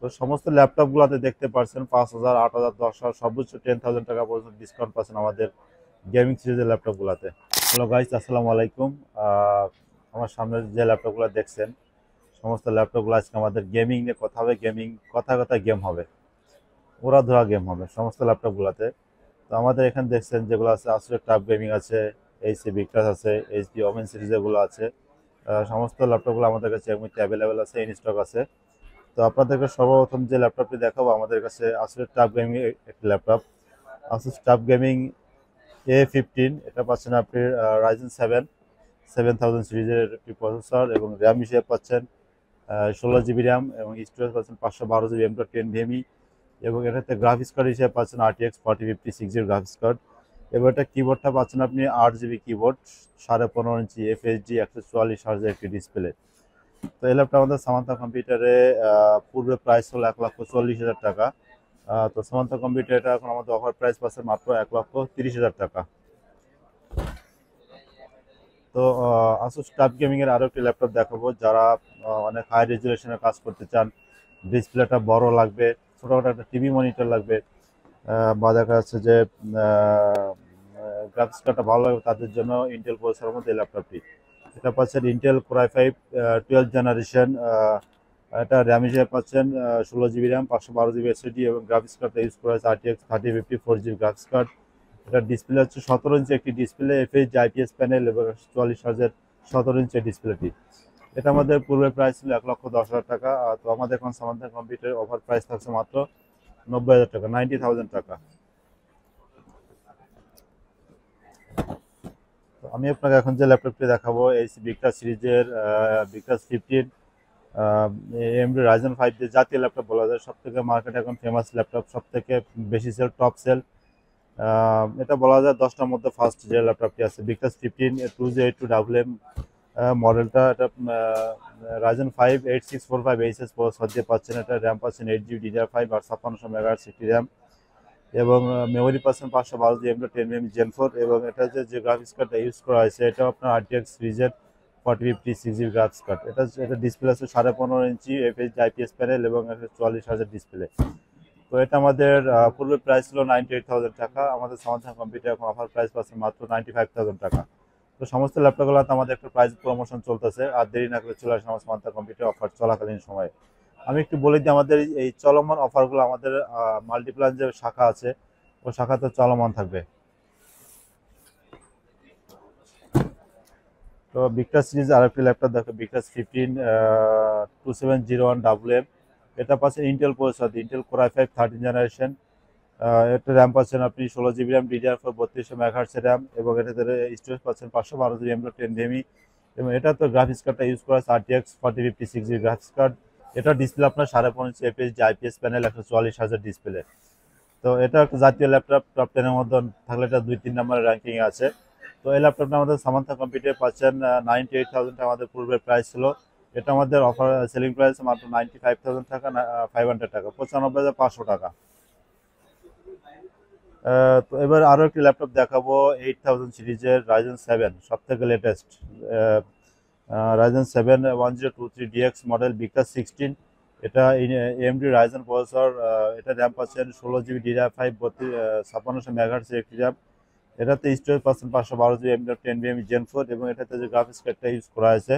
তো সমস্ত ল্যাপটপগুলোতে দেখতে পাচ্ছেন 5,000, 8,000, 10,000 সর্বোচ্চ 10,000 টাকা পর্যন্ত ডিসকাউন্ট পাচ্ছেন আমাদের গেমিং সিরিজের ল্যাপটপগুলোতে। হ্যালো গাইস, আসসালামু আলাইকুম। আমার সামনে যে ল্যাপটপগুলো দেখছেন সমস্ত ল্যাপটপগুলো আজকে আমাদের গেমিং নিয়ে কথা হবে। গেমিং কথায় কথায় গেম হবে, উড়াধুরা গেম হবে সমস্ত ল্যাপটপগুলোতে। তো আমাদের এখানে দেখছেন যেগুলো আছে আসলে টাফ গেমিং আছে, এইচপি ভিক্টাস আছে, এইচপি ওমেন সিরিজ এগুলো আছে। সমস্ত ল্যাপটপগুলো আমাদের কাছে এই মুহূর্তে অ্যাভেলেবেল আছে, ইন স্টক আছে। তো আপনাদেরকে সর্বপ্রথম যে ল্যাপটপটি দেখাবো আমাদের কাছে আসলে টাফ গেমিং একটি laptop, Asus tough gaming A15। এটা পাচ্ছেন আপনি রাইজেন 7 7000 সিরিজের একটি প্রসেসর এবং র্যাম হিসেবে পাচ্ছেন 16 জিবি র্যাম এবং স্টোরেজ পাচ্ছেন 512 জিবি M.10 এবং এটাতে গ্রাফিক্স কার্ড হিসেবে পাচ্ছেন RTX 4050 6 জিবি গ্রাফিক্স কার্ড। এবং এটা কিবোর্ডটা পাচ্ছেন আপনি 8 জিবি কিবোর্ড, 15.5 ইঞ্চি FHD 144 হার্জের একটি ডিসপ্লে। তো এই ল্যাপটপ আমাদের সামান্তা কম্পিউটারে পূর্বে প্রাইস হলো 1,40,000 টাকা। তো সামান্তা কম্পিউটার এটা এখন আমাদের অফার প্রাইস পাচ্ছে মাত্র 1,30,000 টাকা। তো আসুস টাফ গেমিং এর আরো একটি ল্যাপটপ দেখাবো, যারা অনেক হাই রেজুলেশনে কাজ করতে চান, ডিসপ্লেটা বড় লাগবে, ছোটখাটো একটা টিভি মনিটর লাগবে, বা দেখা যাচ্ছে যে গ্রাফিক্স কার্ডটা ভালো লাগবে, তাদের জন্য ইন্টেল প্রসেসরের মধ্যে এই ল্যাপটপটি। এটা পাচ্ছেন Intel Core i5 12th generation. এটা র্যাম হিসেবে পাচ্ছেন 16 জিবি র্যাম, 512 জিবি এসএসডি এবং গ্রাফিক্স কার্ডটা ইউজ করা হয়েছে RTX 3050 4 জিবি গ্রাফিক্স কার্ড। এটা ডিসপ্লে হচ্ছে 17 ইঞ্চি একটি ডিসপ্লে, FHD IPS প্যানেল এবং 44 হার্জের 17 ইঞ্চি ডিসপ্লেটি। এটা আমাদের পূর্বের প্রাইস ছিল 1,10,000 টাকা। তো আমাদের এখন সামান্তা কম্পিউটার অফার প্রাইস থাকছে মাত্র 90,000 টাকা, 90,000 টাকা। তো আমি আপনাকে এখন যে ল্যাপটপটি দেখাবো এইচপি ভিক্টাস সিরিজের ভিক্টাস 15 AMD রাইজেন 5 যে জাতীয় ল্যাপটপ বলা যায়, সব থেকে মার্কেটে এখন ফেমাস ল্যাপটপ, সব থেকে বেশি সেল, টপ সেল। এটা বলা যায় 10টার মধ্যে ফার্স্ট যে ল্যাপটপটি আছে ভিক্টাস 15 2Z82MM মডেলটা। এটা রাইজেন 5 8645HS প্রসেসর দিয়ে পাচ্ছেন। এটা র্যাম পাচ্ছেন 8 GB DDR5 আর 5600 MHz একটি র্যাম এবং মেমোরি পাচ্ছেন 512 M.10 Gen 4 এবং এটা যে গ্রাফিক্স কার্ডটা ইউজ করা হয়েছে এটা আপনার RTX সিরিজের 4050 6 জিবি গ্রাফিক্স কার্ড। এটা ডিসপ্লে আছে 15.5 ইঞ্চি FHD IPS প্যানেল এবং 44 হার্জের ডিসপ্লে। তো এটা আমাদের পূর্বে প্রাইস ছিল 98,000 টাকা। আমাদের সামান্তা কম্পিউটার এখন অফার প্রাইস পাচ্ছে মাত্র 95,000 টাকা। তো সমস্ত ল্যাপটপগুলোতে আমাদের একটা প্রাইস প্রমোশন চলতেছে, আর দেরি না করে চলে আসেন আমার সামান্তা কম্পিউটার অফার চলাকালীন সময়ে। আমি একটু বলে দিই আমাদের এই চলমান অফারগুলো আমাদের মাল্টিপ্লান যে শাখা আছে ও শাখাতে চলমান থাকবে। তো ভিক্টাস সিরিজ আর একটি ল্যাপটপ দেখো, ভিক্টাস 15 2701MM। এটা পাচ্ছেন Intel processor, Intel Core i5 13 generation. এটা র্যাম পাচ্ছেন আপনি 16 GB RAM, DDR4 3200 MHz RAM এবং এটাতে স্টোরেজ পাচ্ছেন 512 জিবি M.10 এবং এটা তো গ্রাফিক্স কার্ডটা ইউজ করা আছে RTX 4050 6 জিবি গ্রাফিক্স কার্ড। এটা ডিসপ্লে আপনার 15.5 ইঞ্চি FHD IPS প্যানেল, 144 হার্জের ডিসপ্লে। তো এটা একটা জাতীয় ল্যাপটপ, টপ 10 এর মধ্যে থাকলে এটা 2-3 নম্বরের র্যাঙ্কিং আছে। তো এই ল্যাপটপটা আমাদের সামান্তা কম্পিউটারে পাচ্ছেন 98,000 আমাদের পূর্বের প্রাইস ছিল। এটা আমাদের অফার সেলিং প্রাইস মাত্র 95,000 টাকা, 500 টাকা, 95,500 টাকা। তো এবার আরো একটি ল্যাপটপ দেখাবো 8000 সিরিজের রাইজেন 7 সব থেকে latest Ryzen 7 1023DX model Victus 16। এটা AMD রাইজেন প্রসেসর। এটা র্যাম পাচ্ছেন 16 জিবি DDR5 5600 MHz একটি র্যাম। এটাতে স্টোরেজ পাচ্ছেন 512 জিবি M.10 Gen 4 এবং এটাতে যে গ্রাফিক্স কার্ডটা ইউজ করা হয়েছে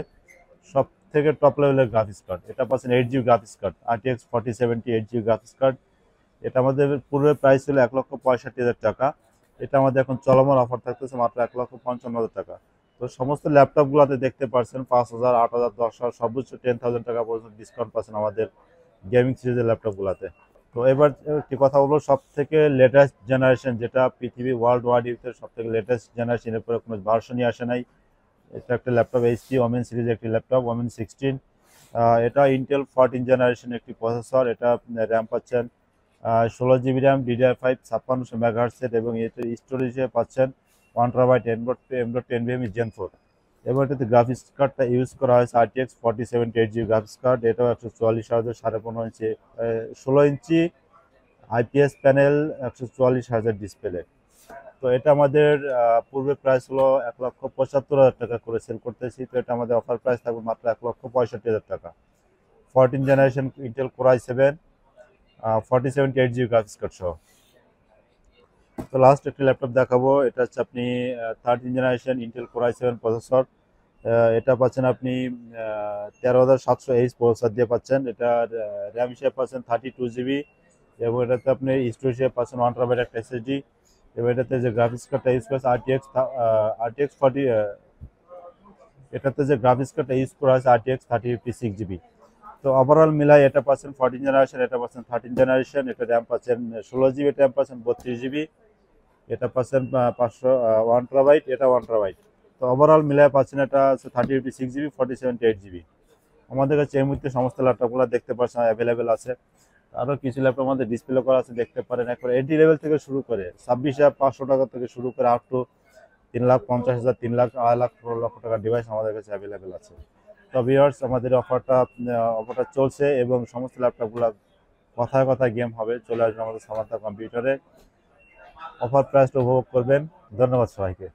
সব থেকে টপ লেভেলের গ্রাফিক্স কার্ড। এটা পাচ্ছেন 8 GB graphics card, RTX 4070 8 GB graphics card. এটা আমাদের পূর্বের প্রাইস ছিল 1,65,000 টাকা। এটা আমাদের এখন চলমান অফার থাকতেছে মাত্র 1,55,000 টাকা। তো সমস্ত ল্যাপটপগুলোতে দেখতে পাচ্ছেন 5,000, 8,000, 10,000 সর্বোচ্চ 10,000 টাকা পর্যন্ত ডিসকাউন্ট পাচ্ছেন আমাদের গেমিং সিরিজের ল্যাপটপগুলোতে। তো এবার একটি কথা বলবো, সব থেকে লেটেস্ট জেনারেশন, যেটা পৃথিবী ওয়ার্ল্ড ওয়াইড ইউজের সব থেকে লেটেস্ট জেনারেশন, এরপরে কোনো ভার্সনই আসে নাই। এটা একটা ল্যাপটপ এইচপি ওমেন সিরিজের একটি ল্যাপটপ ওমেন 16। এটা ইন্টেল 14 জেনারেশন একটি প্রসেসর। এটা র্যাম পাচ্ছেন 16 জিবি র্যাম, DDR5 5600 MHz এবং এতে স্টোরেজ হিসেবে পাচ্ছেন 1 TB M.10 Gen 4 এবং এটাতে গ্রাফিক্স কার্ডটা ইউজ করা হয়েছে RTX 4070 8 জিবি গ্রাফিক্স কার্ড। এটাও 144 হার্জের 15.5 ইঞ্চি 16 ইঞ্চি IPS প্যানেল, 144 হার্জের ডিসপ্লে। তো এটা আমাদের পূর্বের প্রাইস হলো 1,75,000 টাকা করে সেল করতেছি। তো এটা আমাদের অফার প্রাইস থাকবে মাত্র 1,65,000 টাকা। 14 generation Intel Core i7 4078 GB graphics card সহ। তো লাস্ট একটা ল্যাপটপ দেখাবো, এটা হচ্ছে আপনি 13 generation Intel core i7 processor. এটা পাচ্ছেন আপনি 13,700H প্রসেসর দিয়ে পাচ্ছেন। এটা র্যাম হিসেবে পাচ্ছেন 32 জিবি, এবং এটাতে আপনি স্টোরেজ হিসেবে পাচ্ছেন 1 TB একটা SSD, এবং এটাতে যে গ্রাফিক্স কার্ডটা ইউজ করেছে RTX 40, এটাতে যে গ্রাফিক্স কার্ডটা ইউজ করা হয়েছে RTX 3056 জিবি। তো ওভারঅল মিলাই এটা পাচ্ছেন 14 জেনারেশন, এটা পাচ্ছেন 13 জেনারেশন। এটা র্যাম পাচ্ছেন 16 জিবি, এটা র্যাম পাচ্ছেন 32 জিবি, এটা পাচ্ছেন 1 TB, এটা 1 TB। তো ওভারঅল মিলাই পাচ্ছেন এটা হচ্ছে 3056 জিবি, 4078 জিবি। আমাদের কাছে এই মুহূর্তে সমস্ত ল্যাপটপগুলো দেখতে পাচ্ছেন অ্যাভেলেবেল আছে। আরও কিছু ল্যাপটপ আমাদের ডিসপ্লে করা আছে, দেখতে পারেন। একবার এন্ট্রি লেভেল থেকে শুরু করে 26,500 টাকা থেকে শুরু করে আপ টু 3,50,000, 3 লাখ, 2.5 লাখ, 4 লক্ষ টাকার ডিভাইস আমাদের কাছে অ্যাভেলেবেল আছে। তো ভিউয়ার্স, আমাদের অফারটা চলছে, এবং সমস্ত ল্যাপটপগুলো কথায় কথায় গেম হবে। চলে আসবেন আমাদের সামান্তা কম্পিউটারে, অফার প্রাইসটা উপভোগ করবেন। ধন্যবাদ সবাইকে।